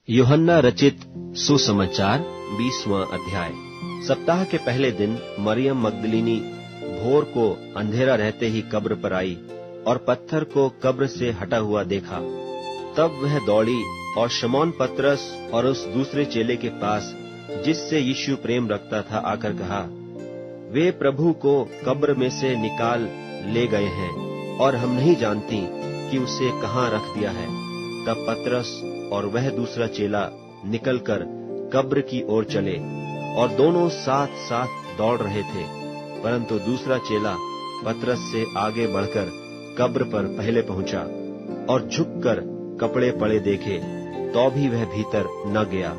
यूहन्ना रचित सुसमाचार 20वां अध्याय। सप्ताह के पहले दिन मरियम मगदलीनी भोर को अंधेरा रहते ही कब्र पर आई और पत्थर को कब्र से हटा हुआ देखा। तब वह दौड़ी और शमौन पतरस और उस दूसरे चेले के पास जिससे यीशु प्रेम रखता था आकर कहा, वे प्रभु को कब्र में से निकाल ले गए हैं और हम नहीं जानती कि उसे कहाँ रख दिया है। तब पतरस और वह दूसरा चेला निकलकर कब्र की ओर चले और दोनों साथ साथ दौड़ रहे थे, परंतु दूसरा चेला पतरस से आगे बढ़कर कब्र पर पहले पहुंचा और झुककर कपड़े पड़े देखे, तो भी वह भीतर न गया।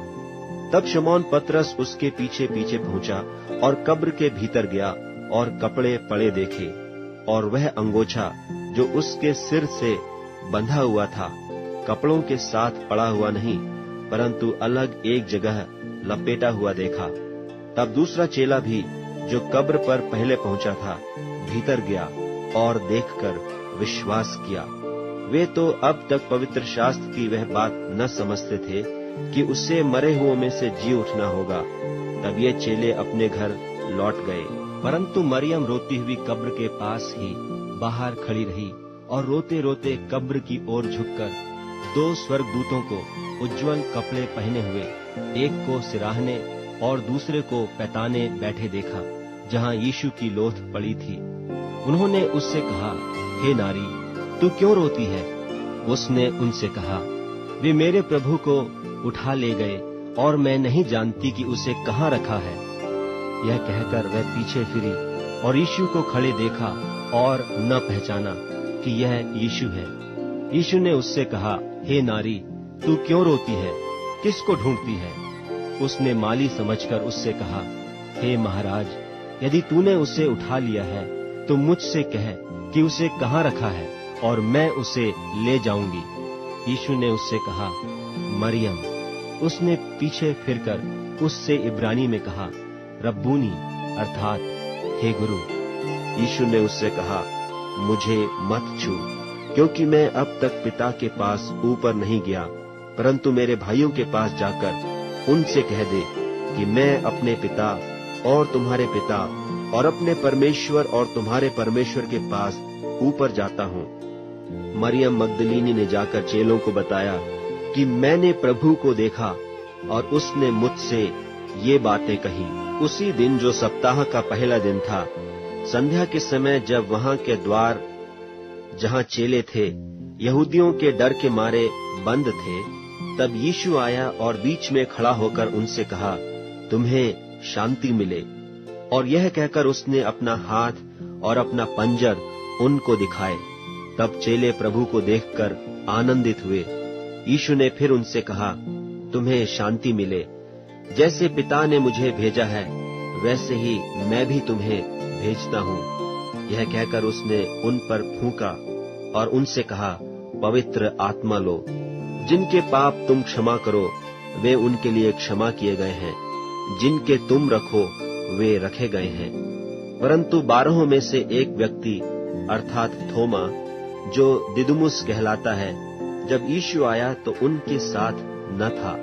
तब शमौन पतरस उसके पीछे पीछे पहुंचा और कब्र के भीतर गया और कपड़े पड़े देखे, और वह अंगोछा जो उसके सिर से बंधा हुआ था कपड़ों के साथ पड़ा हुआ नहीं, परंतु अलग एक जगह लपेटा हुआ देखा। तब दूसरा चेला भी जो कब्र पर पहले पहुंचा था भीतर गया और देखकर विश्वास किया। वे तो अब तक पवित्र शास्त्र की वह बात न समझते थे कि उससे मरे हुओं में से जी उठना होगा। तब ये चेले अपने घर लौट गए, परंतु मरियम रोती हुई कब्र के पास ही बाहर खड़ी रही और रोते रोते कब्र की ओर झुककर दो स्वर्गदूतों को उज्जवल कपड़े पहने हुए, एक को सिराहने और दूसरे को पैताने बैठे देखा, जहाँ यीशु की लोथ पड़ी थी। उन्होंने उससे कहा, हे नारी, तू क्यों रोती है? उसने उनसे कहा, वे मेरे प्रभु को उठा ले गए और मैं नहीं जानती कि उसे कहाँ रखा है। यह कहकर वह पीछे फिरी और यीशु को खड़े देखा और न पहचाना कि यह यीशु है। यीशु ने उससे कहा, हे नारी, तू क्यों रोती है? किसको ढूंढती है? उसने माली समझकर उससे कहा, हे महाराज, यदि तूने उसे उठा लिया है तो मुझसे कह कि उसे कहाँ रखा है और मैं उसे ले जाऊंगी। यीशु ने उससे कहा, मरियम। उसने पीछे फिरकर उससे इब्रानी में कहा, रब्बूनी, अर्थात हे गुरु। यीशु ने उससे कहा, मुझे मत छू, क्योंकि मैं अब तक पिता के पास ऊपर नहीं गया, परंतु मेरे भाइयों के पास जाकर उनसे कह दे कि मैं अपने पिता और तुम्हारे पिता और अपने परमेश्वर और तुम्हारे परमेश्वर के पास ऊपर जाता हूँ। मरियम मगदलीनी ने जाकर चेलों को बताया कि मैंने प्रभु को देखा और उसने मुझसे ये बातें कही। उसी दिन जो सप्ताह का पहला दिन था, संध्या के समय, जब वहां के द्वार जहां चेले थे यहूदियों के डर के मारे बंद थे, तब यीशु आया और बीच में खड़ा होकर उनसे कहा, तुम्हें शांति मिले। और यह कहकर उसने अपना हाथ और अपना पंजर उनको दिखाए। तब चेले प्रभु को देखकर आनंदित हुए। यीशु ने फिर उनसे कहा, तुम्हें शांति मिले। जैसे पिता ने मुझे भेजा है, वैसे ही मैं भी तुम्हें भेजता हूँ। यह कहकर उसने उन पर फूंका और उनसे कहा, पवित्र आत्मा लो। जिनके पाप तुम क्षमा करो, वे उनके लिए क्षमा किए गए हैं। जिनके तुम रखो, वे रखे गए हैं। परंतु 12 में से एक व्यक्ति, अर्थात थोमा, जो दिदुमुस कहलाता है, जब यीशु आया तो उनके साथ न था।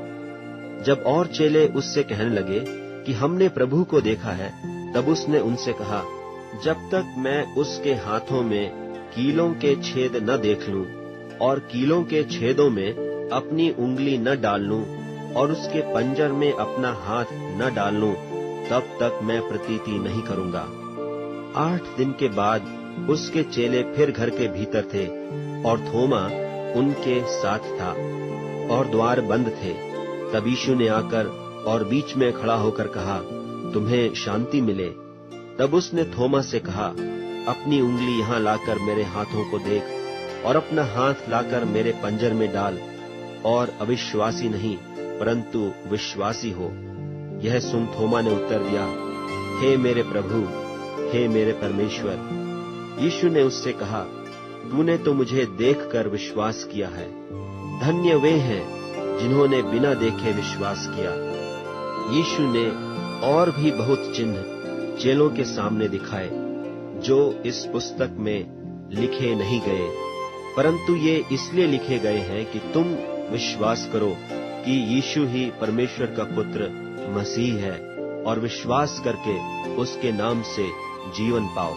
जब और चेले उससे कहने लगे कि हमने प्रभु को देखा है, तब उसने उनसे कहा, जब तक मैं उसके हाथों में कीलों के छेद न देख लूं और कीलों के छेदों में अपनी उंगली न डाल लूं और उसके पंजर में अपना हाथ न डाल लूं, तब तक मैं प्रतीति नहीं करूंगा। 8 दिन के बाद उसके चेले फिर घर के भीतर थे और थोमा उनके साथ था और द्वार बंद थे। तब यीशु ने आकर और बीच में खड़ा होकर कहा, तुम्हें शांति मिले। तब उसने थोमा से कहा, अपनी उंगली यहाँ लाकर मेरे हाथों को देख और अपना हाथ लाकर मेरे पंजर में डाल, और अविश्वासी नहीं परंतु विश्वासी हो। यह सुन थोमा ने उत्तर दिया, हे मेरे प्रभु, हे मेरे परमेश्वर। यीशु ने उससे कहा, तूने तो मुझे देखकर विश्वास किया है। धन्य वे हैं जिन्होंने बिना देखे विश्वास किया। यीशु ने और भी बहुत चिन्ह चेलों के सामने दिखाए, जो इस पुस्तक में लिखे नहीं गए, परंतु ये इसलिए लिखे गए हैं कि तुम विश्वास करो कि यीशु ही परमेश्वर का पुत्र मसीह है और विश्वास करके उसके नाम से जीवन पाओ।